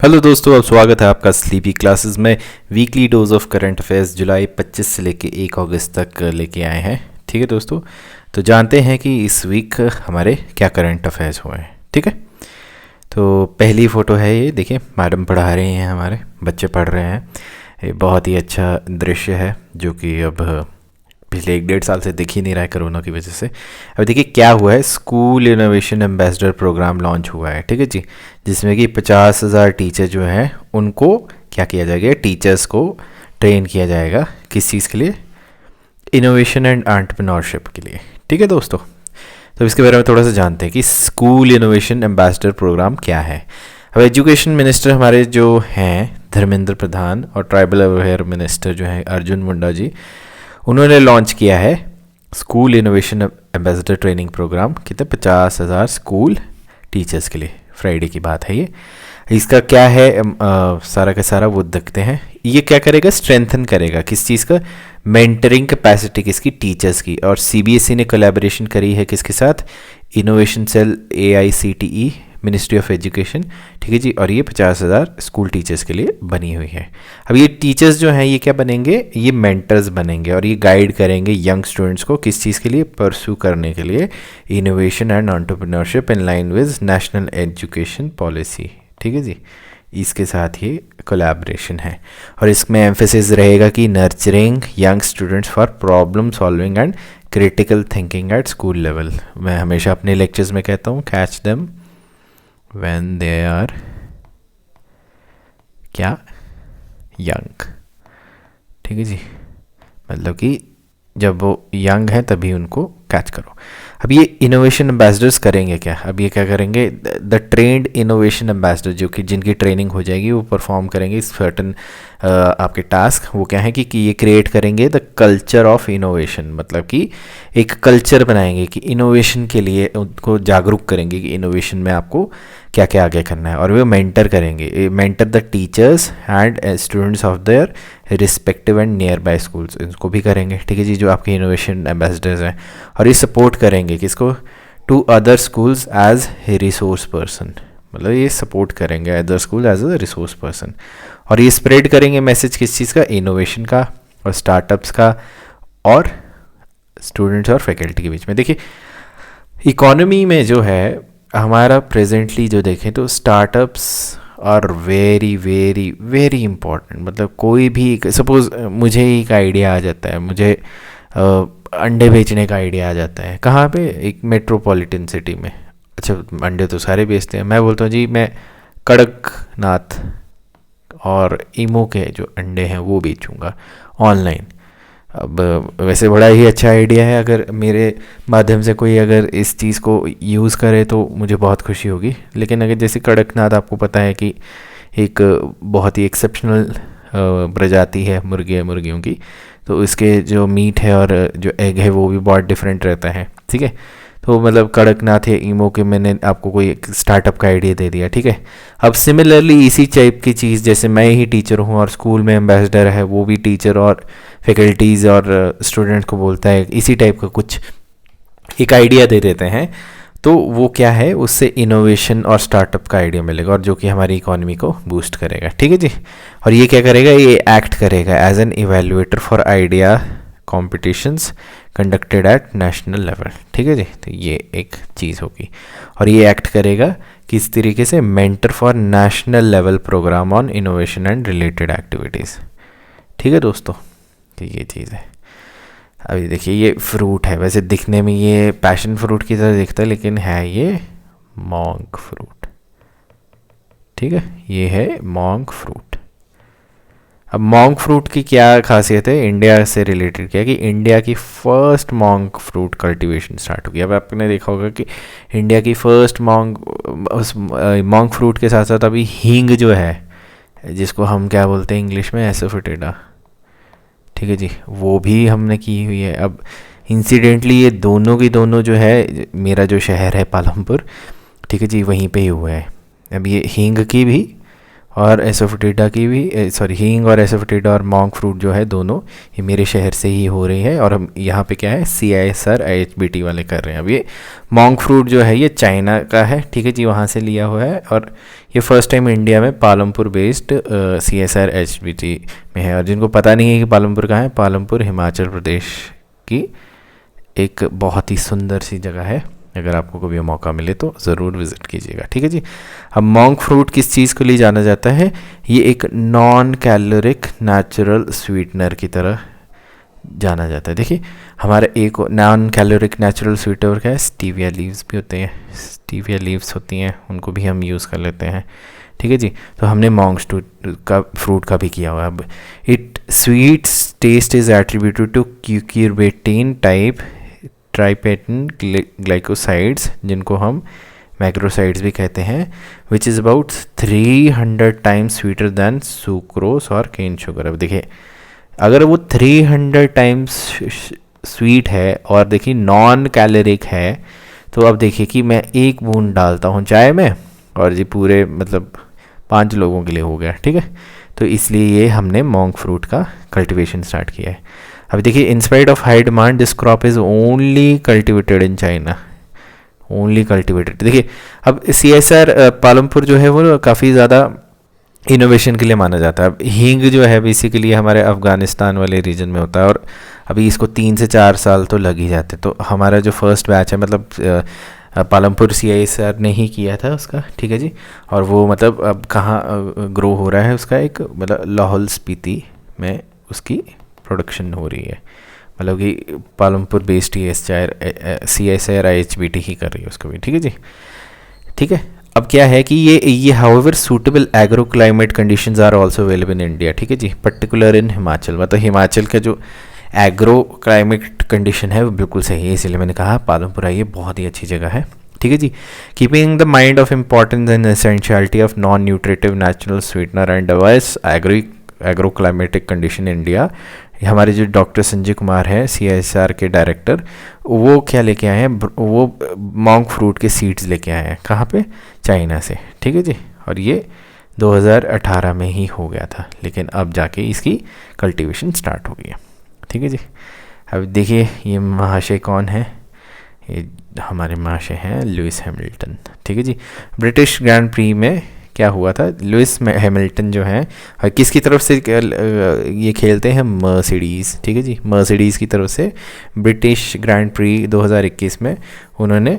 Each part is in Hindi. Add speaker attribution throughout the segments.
Speaker 1: हेलो दोस्तों, अब स्वागत है आपका स्लीपी क्लासेस में। Weekly dose of current affairs जुलाई 25 से लेके 1 अगस्त तक लेके आए हैं। ठीक है दोस्तों, तो जानते हैं कि इस वीक हमारे क्या करंट अफेयर्स हुए हैं। ठीक है, तो पहली फ़ोटो है ये, देखिए मैडम पढ़ा रही हैं, हमारे बच्चे पढ़ रहे हैं। ये बहुत ही अच्छा दृश्य है जो कि अब पिछले 1-1.5 साल से दिख ही नहीं रहा है कोरोना की वजह से। अब देखिए क्या हुआ है, school innovation ambassador programme launch हुआ है। ठीक है जी, जिसमें कि 50,000 टीचर जो हैं उनको क्या किया जाएगा, टीचर्स को ट्रेन किया जाएगा किस चीज़ के लिए, इनोवेशन एंड एंटरप्रेन्योरशिप के लिए। ठीक है दोस्तों, तो इसके बारे में थोड़ा सा जानते हैं कि स्कूल इनोवेशन एम्बेसडर प्रोग्राम क्या है। अब एजुकेशन मिनिस्टर हमारे जो हैं धर्मेंद्र प्रधान और ट्राइबल अफेयर मिनिस्टर जो हैं अर्जुन मुंडा जी, उन्होंने लॉन्च किया है school innovation ambassador training programme. कितने, 50,000 स्कूल टीचर्स के लिए। फ्राइडे की बात है ये। इसका क्या है सारा का सारा वो देखते हैं। ये क्या करेगा, स्ट्रेंथन करेगा किस चीज़ का, मेंटरिंग कैपेसिटी किसकी, टीचर्स की। और सीबीएसई ने कोलैबोरेशन करी है किसके साथ, innovation cell, AICTE, ministry of education. ठीक है जी, और ये 50,000 स्कूल टीचर्स के लिए बनी हुई है। अब ये टीचर्स जो हैं ये क्या बनेंगे, ये मेंटर्स बनेंगे और ये गाइड करेंगे यंग स्टूडेंट्स को किस चीज़ के लिए, परस्यू करने के लिए innovation and entrepreneurship in line with national education policy. ठीक है जी, इसके साथ ये कोलैबोरेशन है और इसमें एम्फेसिस रहेगा कि nurturing young students for problem solving and critical thinking at school level. मैं हमेशा अपने लेक्चर्स में कहता हूँ, catch them when they are क्या, यंग। ठीक है जी, मतलब कि जब वो यंग हैं तभी उनको कैच करो। अब ये इनोवेशन एम्बेसडर्स करेंगे क्या, अब ये क्या करेंगे, द ट्रेंड इनोवेशन एम्बेसडर जो कि जिनकी ट्रेनिंग हो जाएगी वो परफॉर्म करेंगे सर्टन आपके टास्क। वो क्या है कि ये क्रिएट करेंगे द कल्चर ऑफ इनोवेशन, मतलब कि एक कल्चर बनाएंगे कि इनोवेशन के लिए उनको जागरूक करेंगे कि इनोवेशन में आपको क्या क्या आगे करना है। और वो मेंटर करेंगे, mentor the teachers and students of their respective and near by schools, इनको भी करेंगे। ठीक है जी, जो आपके इनोवेशन एम्बेसडर्स हैं। और ये सपोर्ट करेंगे किसको, to other schools as a resource person, मतलब ये सपोर्ट करेंगे other school as a resource person. और ये स्प्रेड करेंगे मैसेज किस चीज़ का, इनोवेशन का और स्टार्टअप्स का और स्टूडेंट्स और फैकल्टी के बीच में। देखिए इकोनॉमी में जो है हमारा प्रेजेंटली जो देखें तो startups are very very very important. मतलब कोई भी, सपोज़ मुझे एक आइडिया आ जाता है, मुझे अंडे बेचने का आइडिया आ जाता है, कहाँ पे, एक मेट्रोपॉलिटन सिटी में। अच्छा, अंडे तो सारे बेचते हैं, मैं बोलता हूँ जी मैं कड़कनाथ और ईमो के जो अंडे हैं वो बेचूंगा ऑनलाइन। अब वैसे बड़ा ही अच्छा आइडिया है, अगर मेरे माध्यम से कोई अगर इस चीज़ को यूज़ करे तो मुझे बहुत खुशी होगी। लेकिन अगर जैसे कड़कनाथ आपको पता है कि एक बहुत ही एक्सेप्शनल प्रजाति है मुर्गियों की, तो इसके जो मीट है और जो एग है वो भी बहुत डिफरेंट रहता है। ठीक है, तो मतलब कड़कनाथ है ईमो के, मैंने आपको कोई एक स्टार्टअप का आइडिया दे दिया। ठीक है, अब सिमिलरली इसी टाइप की चीज़, जैसे मैं ही टीचर हूँ और स्कूल में एम्बेसडर है, वो भी टीचर और फैकल्टीज़ और स्टूडेंट्स को बोलता है, इसी टाइप का कुछ एक आइडिया दे देते हैं, तो वो क्या है, उससे इनोवेशन और स्टार्टअप का आइडिया मिलेगा और जो कि हमारी इकोनॉमी को बूस्ट करेगा। ठीक है जी, और ये क्या करेगा, ये एक्ट करेगा as an evaluator for idea competitions conducted at national level. ठीक है जी, तो ये एक चीज़ होगी। और ये एक्ट करेगा किस तरीके से, mentor for national level programme on innovation and related activities. ठीक है दोस्तों, तो ये चीज़ है। अभी देखिए ये फ्रूट है, वैसे दिखने में ये पैशन फ्रूट की तरह दिखता है लेकिन है ये मॉन्क फ्रूट। ठीक है, ये है मॉन्क फ्रूट। अब मॉन्क फ्रूट की क्या खासियत है, इंडिया से रिलेटेड क्या है कि इंडिया की first monk fruit cultivation start होगी। अब आपने देखा होगा कि इंडिया की फर्स्ट मॉन्क फ्रूट के साथ साथ अभी हींग जो है, जिसको हम क्या बोलते हैं इंग्लिश में, एसोफिटेडा। ठीक है जी, वो भी हमने की हुई है। अब इंसिडेंटली ये दोनों की दोनों जो है, मेरा जो शहर है पालमपुर, ठीक है जी, वहीं पे ही हुआ है। अब ये हींग की भी और एसोफेटिडा की भी, सॉरी, हींग और एसोफेटिडा और मॉन्क फ्रूट जो है दोनों ये मेरे शहर से ही हो रही है। और हम यहाँ पे क्या है, CISR IHBT वाले कर रहे हैं। अब ये मॉन्क फ्रूट जो है ये चाइना का है, ठीक है जी, वहाँ से लिया हुआ है। और ये फर्स्ट टाइम इंडिया में पालमपुर बेस्ड CSR IHBT में है। और जिनको पता नहीं है कि पालमपुर कहाँ है, पालमपुर हिमाचल प्रदेश की एक बहुत ही सुंदर सी जगह है। अगर आपको कभी मौका मिले तो ज़रूर विज़िट कीजिएगा, ठीक है जी। अब मॉन्क फ्रूट किस चीज़ के लिए जाना जाता है, ये एक नॉन कैलोरिक नेचुरल स्वीटनर की तरह जाना जाता है। देखिए हमारा एक नॉन कैलोरिक नेचुरल स्वीटनर क्या है, स्टीविया लीव्स भी होते हैं, स्टीविया लीव्स होती हैं, उनको भी हम यूज़ कर लेते हैं, ठीक है जी। तो हमने मॉन्क फ्रूट का भी किया हुआ। अब it sweet taste is attributed to cucurbitane type triterpene glycosides, जिनको हम मैक्रोसाइड्स भी कहते हैं, which is about 300 times sweeter than sucrose और केन शुगर। अब देखिए अगर वो 300 टाइम्स स्वीट है और देखिए नॉन कैलोरिक है, तो अब देखिए कि मैं एक बूंद डालता हूँ चाय में और जी पूरे मतलब 5 लोगों के लिए हो गया, ठीक है। तो इसलिए ये हमने मॉन्क फ्रूट का कल्टीवेशन स्टार्ट किया है। अभी देखिए in spite of high demand this crop is only cultivated in China, only cultivated. देखिए अब CSR पालमपुर जो है वो काफ़ी ज़्यादा इनोवेशन के लिए माना जाता है। अब हींग जो है बेसिकली हमारे अफ़गानिस्तान वाले रीजन में होता है और अभी इसको 3 से 4 साल तो लग ही जाते। तो हमारा जो फर्स्ट बैच है मतलब पालमपुर CISR ने ही किया था उसका, ठीक है जी। और वो मतलब अब कहाँ ग्रो हो रहा है उसका, एक मतलब लाहौल स्पीति में उसकी प्रोडक्शन हो रही है, मतलब कि पालमपुर बेस्ड CSR IHBT ही कर रही है उसको भी, ठीक है जी, ठीक है। अब क्या है कि ये however suitable agro climatic conditions are also available in India, ठीक है जी, पर्टिकुलर इन हिमाचल। मतलब हिमाचल का जो एग्रो क्लाइमेट कंडीशन है वो बिल्कुल सही है, इसलिए मैंने कहा पालमपुर ये बहुत ही अच्छी जगह है, ठीक है जी। Keeping the mind of importance and essentiality of non nutritive natural sweetener and device agro climatic condition India, हमारे जो डॉक्टर संजय कुमार हैं CSR के डायरेक्टर, वो क्या लेके आए हैं, वो मॉन्क फ्रूट के सीड्स लेके आए हैं, कहाँ पे, चाइना से, ठीक है जी। और ये 2018 में ही हो गया था, लेकिन अब जाके इसकी कल्टीवेशन स्टार्ट हो गई है, ठीक है जी। अब देखिए ये महाशय कौन है, ये हमारे महाशय हैं लुइस हैमिल्टन, ठीक है जी। ब्रिटिश ग्रैंड प्री में क्या हुआ था, लुइस हैमिल्टन जो हैं और किसकी तरफ से ये खेलते हैं, मर्सिडीज़, ठीक है जी, मर्सिडीज़ की तरफ से ब्रिटिश ग्रैंड प्री 2021 में उन्होंने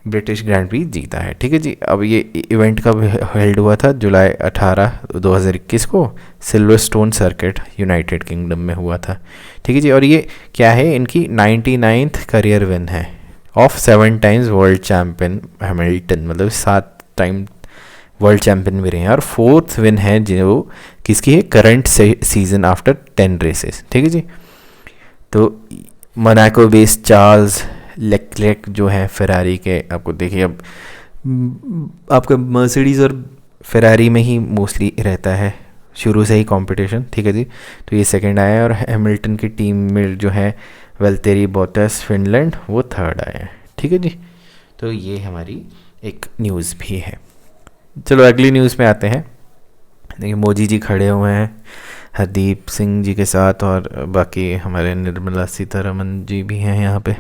Speaker 1: ब्रिटिश ग्रैंड प्री जीता है, ठीक है जी। अब ये इवेंट कब हेल्ड हुआ था, जुलाई 18 2021 को सिल्वरस्टोन सर्किट यूनाइटेड किंगडम में हुआ था, ठीक है जी। और ये क्या है, इनकी 99th करियर विन है of 7 times world champion Hamilton, मतलब 7 टाइम वर्ल्ड चैम्पियन भी रहे हैं। और 4th विन है जो किसकी है, करंट सीजन आफ्टर 10 रेसेस, ठीक है जी। तो मोनाको बेस्ड चार्ल्स लेक्लेक जो है फेरारी के, आपको देखिए अब आपका मर्सिडीज़ और फेरारी में ही मोस्टली रहता है शुरू से ही कंपटीशन, ठीक है जी। तो ये सेकंड आया है और हैमिल्टन की टीम में जो है वेल्टेरी बोटास फिनलैंड वो 3rd आया है, ठीक है जी। तो ये हमारी एक न्यूज़ भी है। चलो अगली न्यूज़ में आते हैं। देखिए मोदी जी खड़े हुए हैं हरदीप सिंह जी के साथ और बाकी हमारे निर्मला सीतारमन जी भी हैं यहाँ पे,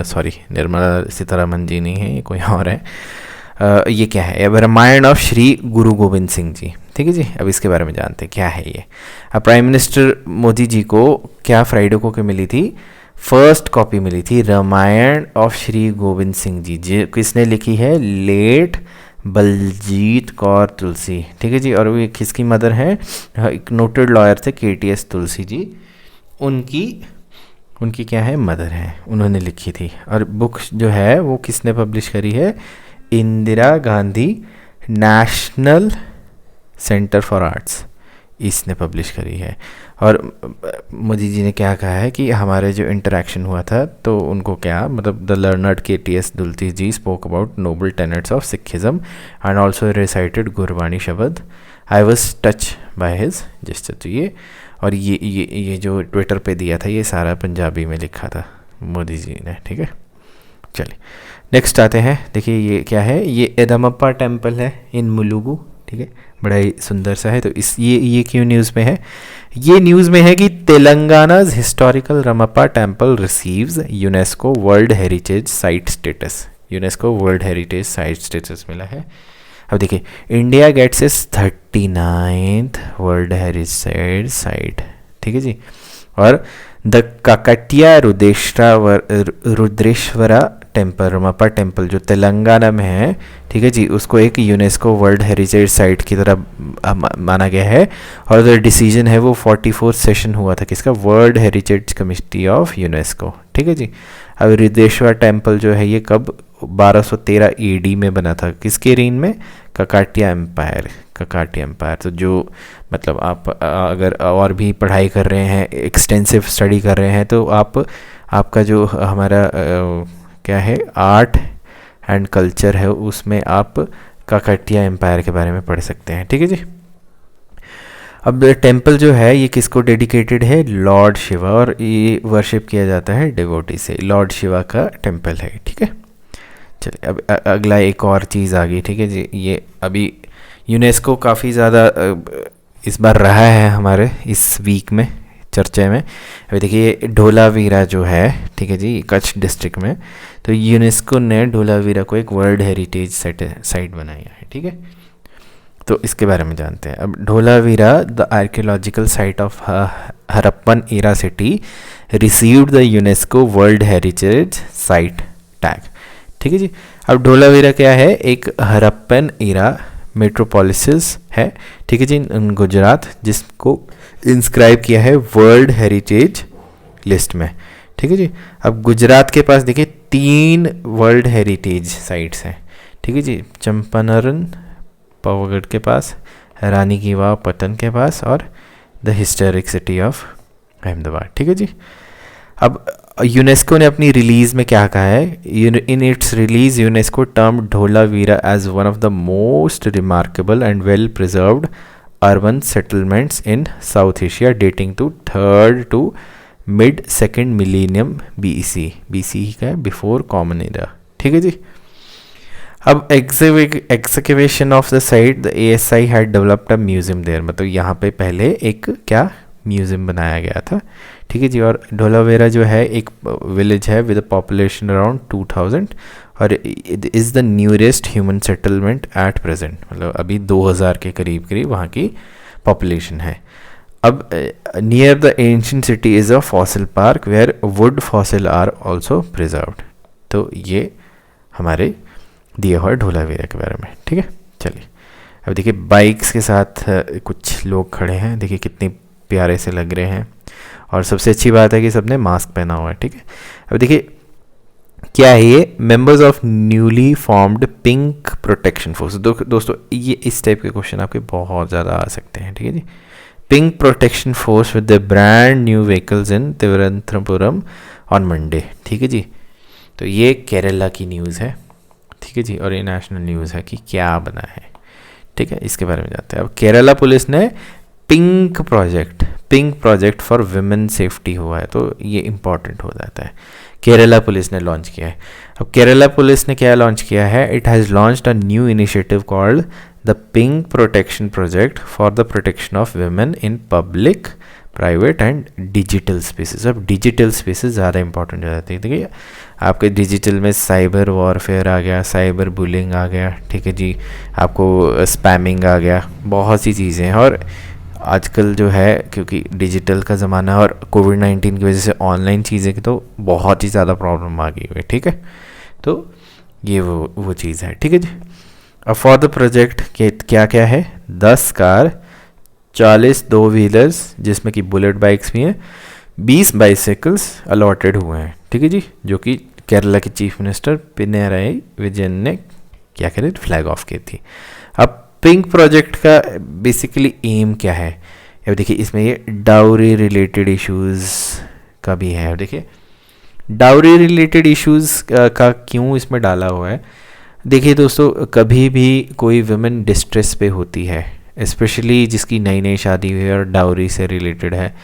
Speaker 1: सॉरी निर्मला सीतारमन जी नहीं है, ये कोई और है। ये क्या है, अब रामायण ऑफ श्री गुरु गोविंद सिंह जी, ठीक है जी। अब इसके बारे में जानते हैं क्या है ये। अब प्राइम मिनिस्टर मोदी जी को क्या फ्राइडे को मिली थी, फर्स्ट कॉपी मिली थी रामायण ऑफ श्री गोविंद सिंह जी किसने लिखी है, लेट बलजीत कौर तुलसी, ठीक है जी। और वो किसकी मदर है, एक नोटेड लॉयर थे KTS तुलसी जी, उनकी क्या है, मदर है, उन्होंने लिखी थी। और बुक जो है वो किसने पब्लिश करी है, Indira Gandhi national centre for arts, इसने पब्लिश करी है। और मोदी जी ने क्या कहा है कि हमारे जो इंटरेक्शन हुआ था तो उनको क्या मतलब the learned KTS Tulsi ji spoke about noble tenets of Sikhism and also recited Gurbani shabad, I was touch by his gesture. तो ये और ये जो ट्विटर पे दिया था ये सारा पंजाबी में लिखा था मोदी जी ने, ठीक है। चलिए नेक्स्ट आते हैं। देखिए ये क्या है, ये एदमप्पा टेम्पल है इन मुलुगु, ठीक है। बड़ा ही सुंदर सा है। तो इस ये क्यों न्यूज़ में है? ये न्यूज़ में है कि Telangana's historical Ramappa temple receives UNESCO world heritage site status. UNESCO world heritage site status मिला है। अब देखिए, इंडिया गेट्स इस 39th वर्ल्ड हेरिटेज साइट, ठीक है जी। और the Kakatiya Rudreshwara temple, Ramappa temple जो तेलंगाना में है, ठीक है जी, उसको एक यूनेस्को वर्ल्ड हेरिटेज साइट की तरह माना गया है। और जो डिसीजन है वो 44 सेशन हुआ था किसका? World heritage committee of UNESCO, ठीक है जी। अब रुद्रेश्वर टेम्पल जो है ये कब? 1213 AD में बना था। किसके रेन में? ककाटिया एम्पायर, ककाटिया एम्पायर। तो जो मतलब आप अगर और भी पढ़ाई कर रहे हैं, एक्सटेंसिव स्टडी कर रहे हैं, तो आपका जो हमारा क्या है, आर्ट एंड कल्चर है, उसमें आप काकटिया एम्पायर के बारे में पढ़ सकते हैं, ठीक है जी। अब टेम्पल जो है ये किसको डेडिकेटेड है? लॉर्ड शिवा, और ये वर्शिप किया जाता है डिवोटी से। लॉर्ड शिवा का टेम्पल है, ठीक है। चलिए, अब अगला एक और चीज़ आ गई, ठीक है जी। ये अभी यूनेस्को काफ़ी ज़्यादा इस बार रहा है हमारे इस वीक में चर्चा में। अभी देखिए, ढोलावीरा जो है, ठीक है जी, कच्छ डिस्ट्रिक्ट में, तो यूनेस्को ने ढोलावीरा को एक वर्ल्ड हेरिटेज साइट बनाया है, ठीक है। तो इसके बारे में जानते हैं। अब Dholavira the archaeological site of Harappan era city received the UNESCO world heritage site tag, ठीक है जी। अब ढोलावीरा क्या है? एक हरप्पन एरा मेट्रोपोलिस है, ठीक है जी, गुजरात, जिसको इंस्क्राइब किया है वर्ल्ड हेरिटेज लिस्ट में, ठीक है जी। अब गुजरात के पास देखिए 3 वर्ल्ड हेरिटेज साइट्स हैं, ठीक है जी। चंपारण पावागढ़ के पास, रानी की वाव पटन के पास, और the historic city of Ahmedabad, ठीक है जी। अब यूनेस्को ने अपनी रिलीज में क्या कहा है? In its release UNESCO term Dholavira as one of the most remarkable and well preserved urban settlements in South Asia dating to 3rd to mid 2nd millennium BC। BC का है, बिफोर कॉमन एरा, ठीक है जी। अब excavation of the site, the ASI had developed a museum there, मतलब यहाँ पे पहले एक क्या म्यूजियम बनाया गया था, ठीक है जी। और ढोलावीरा जो है एक विलेज है विद अ पॉपुलेशन अराउंड 2000, और it is the nearest human settlement at present, मतलब अभी 2000 के करीब करीब वहाँ की पॉपुलेशन है। अब near the ancient city is a fossil park where wood fossil are also preserved. तो ये हमारे दिया हुआ ढोलावीरा के बारे में, ठीक है। चलिए, अब देखिए बाइक्स के साथ कुछ लोग खड़े हैं, देखिए कितने प्यारे से लग रहे हैं, और सबसे अच्छी बात है कि सबने मास्क पहना हुआ है, ठीक है। अब देखिए क्या है ये? Members of newly formed pink protection force. दोस्तों ये इस टाइप के क्वेश्चन आपके बहुत ज़्यादा आ सकते हैं, ठीक है जी। Pink protection force with the brand new vehicles in Thiruvananthapuram on Monday, ठीक है जी। तो ये केरला की न्यूज़ है, ठीक है जी, और ये नेशनल न्यूज़ है कि क्या बना है, ठीक है। इसके बारे में जानते हैं। अब केरला पुलिस ने pink project for women safety हुआ है, तो ये इम्पॉर्टेंट हो जाता है। केरला पुलिस ने लॉन्च किया है। अब केरला पुलिस ने क्या लॉन्च किया है? It has launched a new initiative called the pink protection project for the protection of women in public, private and digital spaces. अब डिजिटल स्पेसेस ज़्यादा इंपॉर्टेंट हो जाते हैं, ठीक है। आपके डिजिटल में साइबर वॉरफेयर आ गया, साइबर बुलिंग आ गया, ठीक है जी, आपको स्पैमिंग आ गया, बहुत सी चीज़ें हैं। और आजकल जो है क्योंकि डिजिटल का ज़माना है और कोविड-19 की वजह से ऑनलाइन चीज़ें की तो बहुत ही ज़्यादा प्रॉब्लम आ गई हुई है, ठीक है। तो ये वो चीज़ है, ठीक है जी। अब फॉर द प्रोजेक्ट के क्या क्या है? 10 कार, 40 2 व्हीलर्स जिसमें कि बुलेट बाइक्स भी हैं, 20 बाइसाइकिल्स अलॉटेड हुए हैं, ठीक है जी, जो कि केरला के चीफ मिनिस्टर पिनराई विजयन ने क्या करें फ्लैग ऑफ की थी। अब पिंक प्रोजेक्ट का बेसिकली एम क्या है? अब देखिए इसमें ये डाउरी रिलेटेड इश्यूज़ का भी है। अब देखिए डाउरी रिलेटेड इश्यूज़ का क्यों इसमें डाला हुआ है? देखिए दोस्तों, कभी भी कोई वुमेन डिस्ट्रेस पे होती है, स्पेशली जिसकी नई नई शादी हुई है और डाउरी से रिलेटेड है,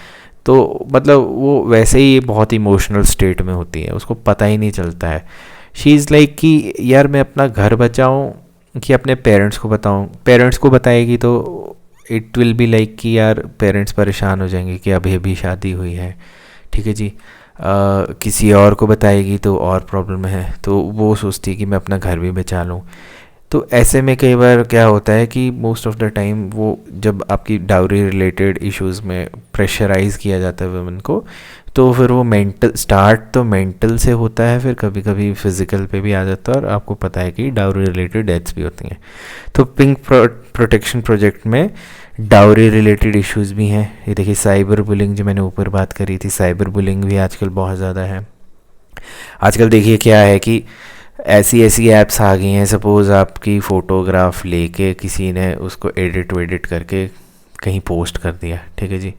Speaker 1: तो मतलब वो वैसे ही बहुत इमोशनल स्टेट में होती है, उसको पता ही नहीं चलता है। शी इज़ लाइक कि यार मैं अपना घर बचाऊं कि अपने पेरेंट्स को बताऊं, पेरेंट्स को बताएगी तो इट विल बी लाइक कि यार पेरेंट्स परेशान हो जाएंगे कि अभी अभी शादी हुई है, ठीक है जी। किसी और को बताएगी तो और प्रॉब्लम है, तो वो सोचती है कि मैं अपना घर भी बचा लूँ। तो ऐसे में कई बार क्या होता है कि मोस्ट ऑफ द टाइम वो जब आपकी डाउरी रिलेटेड इश्यूज़ में प्रेशराइज किया जाता है वुमेन को, तो फिर वो मेंटल स्टार्ट तो मेंटल से होता है, फिर कभी कभी फिजिकल पे भी आ जाता है, और आपको पता है कि डाउरी रिलेटेड डेथ्स भी होती हैं। तो पिंक प्रोटेक्शन प्रोजेक्ट में डाउरी रिलेटेड इश्यूज़ भी हैं। ये देखिए साइबर बुलिंग, जो मैंने ऊपर बात करी थी, साइबर बुलिंग भी आजकल बहुत ज़्यादा है। आजकल देखिए क्या है कि ऐसी ऐसी ऐप्स आ गई हैं, सपोज़ आपकी फ़ोटोग्राफ लेके किसी ने उसको एडिट वेडिट करके कहीं पोस्ट कर दिया, ठीक है जी,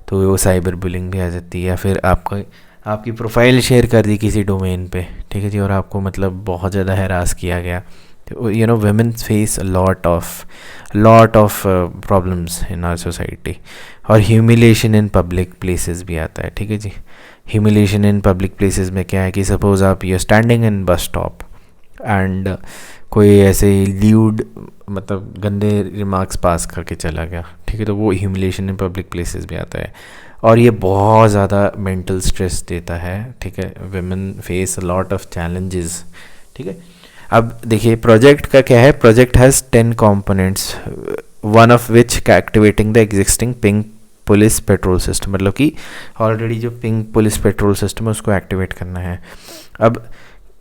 Speaker 1: तो वो साइबर बुलिंग भी आ जाती है। या फिर आपकी प्रोफाइल शेयर कर दी किसी डोमेन पे, ठीक है जी, और आपको मतलब बहुत ज़्यादा हैरास किया गया। तो you know women face lot of problems in our society. और ह्यूमिलेशन इन पब्लिक प्लेसेस भी आता है, ठीक है जी। ह्यूमिलेशन इन पब्लिक प्लेसेस में क्या है कि सपोज़ आप you standing in bus stop and कोई ऐसे ल्यूड मतलब गंदे रिमार्क्स पास करके चला गया, ठीक है, तो वो ह्यूमिलेशन इन पब्लिक प्लेसेस भी आता है। और ये बहुत ज़्यादा मेंटल स्ट्रेस देता है, ठीक है। Women face lot of challenges, ठीक है। अब देखिए प्रोजेक्ट का क्या है, project has 10 components, one of which activating the existing pink police petrol system, मतलब कि ऑलरेडी जो पिंक पुलिस पेट्रोल सिस्टम है उसको एक्टिवेट करना है। अब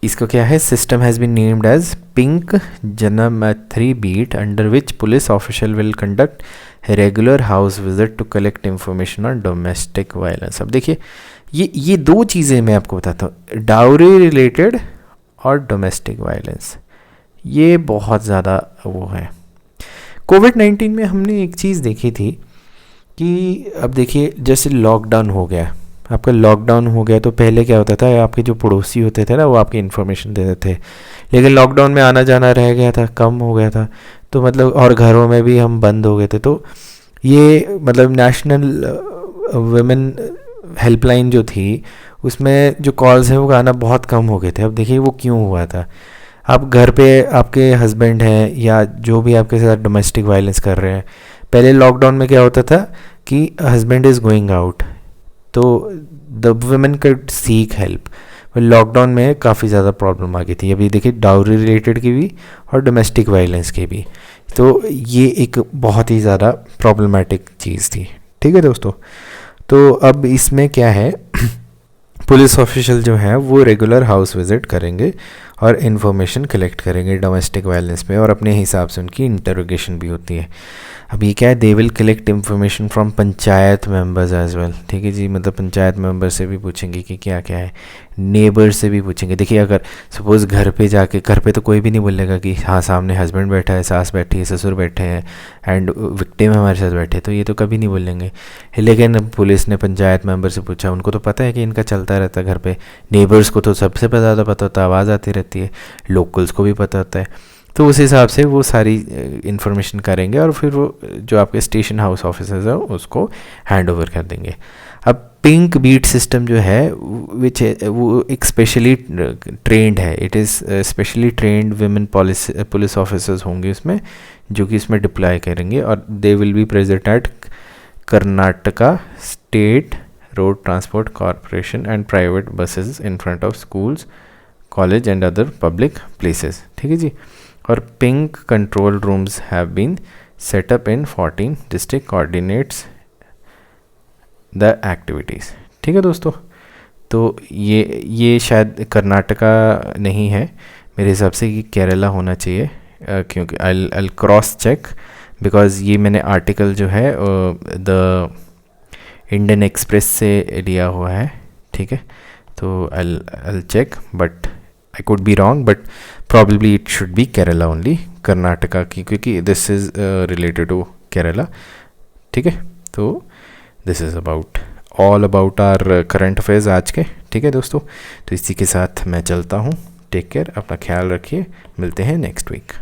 Speaker 1: इसको क्या है, system has been named as pink Janamaithri beat, under which police official will conduct regular house visit to collect information on domestic violence. अब देखिए ये दो चीज़ें मैं आपको बताता हूँ, डाउरी रिलेटेड और डोमेस्टिक वायलेंस, ये बहुत ज़्यादा वो है। कोविड-19 में हमने एक चीज़ देखी थी कि अब देखिए जैसे लॉकडाउन हो गया, आपका लॉकडाउन हो गया तो पहले क्या होता था, आपके जो पड़ोसी होते थे ना वो आपकी इन्फॉर्मेशन देते थे, लेकिन लॉकडाउन में आना जाना रह गया था, कम हो गया था, तो मतलब और घरों में भी हम बंद हो गए थे। तो ये मतलब नेशनल वुमेन हेल्पलाइन जो थी उसमें जो कॉल्स हैं वो आना बहुत कम हो गए थे। अब देखिए वो क्यों हुआ था, आप घर पे आपके हस्बैंड हैं या जो भी आपके साथ डोमेस्टिक वायलेंस कर रहे हैं, पहले लॉकडाउन में क्या होता था कि हस्बैंड इज़ गोइंग आउट तो the women could seek help. Lockdown में काफ़ी ज़्यादा प्रॉब्लम आ गई थी, अभी देखिए डाउरी रिलेटेड की भी और डोमेस्टिक वायलेंस की भी, तो ये एक बहुत ही ज़्यादा प्रॉब्लमेटिक चीज़ थी, ठीक है दोस्तों। तो अब इसमें क्या है, पुलिस ऑफिशियल जो हैं वो रेगुलर हाउस विजिट करेंगे और इन्फॉर्मेशन कलेक्ट करेंगे डोमेस्टिक वायलेंस में, और अपने हिसाब से उनकी इंटरोगेशन भी होती है। अब ये क्या है, they will collect information from panchayat members as well, ठीक है जी, मतलब पंचायत मेंबर से भी पूछेंगे कि क्या क्या है, नेबर से भी पूछेंगे। देखिए अगर सपोज़ घर पे जाके, घर पे तो कोई भी नहीं बोलेगा कि हाँ सामने हस्बैंड बैठा है, सास बैठी है, ससुर बैठे हैं एंड विक्टिम हमारे साथ बैठे, तो ये तो कभी नहीं बोलेंगे। लेकिन पुलिस ने पंचायत मेंबर से पूछा, उनको तो पता है कि इनका चलता रहता है घर पे, नेबर्स को तो सबसे ज़्यादा पता होता है, आवाज़ आती रहती है, लोकल्स को भी पता होता है, तो उस हिसाब से वो सारी इन्फॉर्मेशन करेंगे और फिर वो जो आपके स्टेशन हाउस ऑफिसर्स है उसको हैंड ओवर कर देंगे। अब पिंक बीट सिस्टम जो है विच वो एक स्पेशली ट्रेंड है, it is specially trained women police officers होंगे उसमें, जो कि इसमें डिप्लॉय करेंगे, और they will be present at Karnataka state road transport corporation and private buses in front of schools, college and other public places, ठीक है जी। और pink control rooms have been set up in 14 district coordinates the activities, ठीक है दोस्तों। तो ये शायद कर्नाटका नहीं है, मेरे हिसाब से ये केरला होना चाहिए, क्योंकि आई क्रॉस चेक, बिकॉज ये मैंने आर्टिकल जो है द इंडियन एक्सप्रेस से लिया हुआ है, ठीक है, तो I check, but I could be wrong, but probably it should be Kerala only, Karnataka की, क्योंकि this is related to Kerala, ठीक है। तो this is about all about our current affairs आज के, ठीक है दोस्तों। तो इसी के साथ मैं चलता हूँ, टेक केयर, अपना ख्याल रखिए, मिलते हैं नेक्स्ट वीक।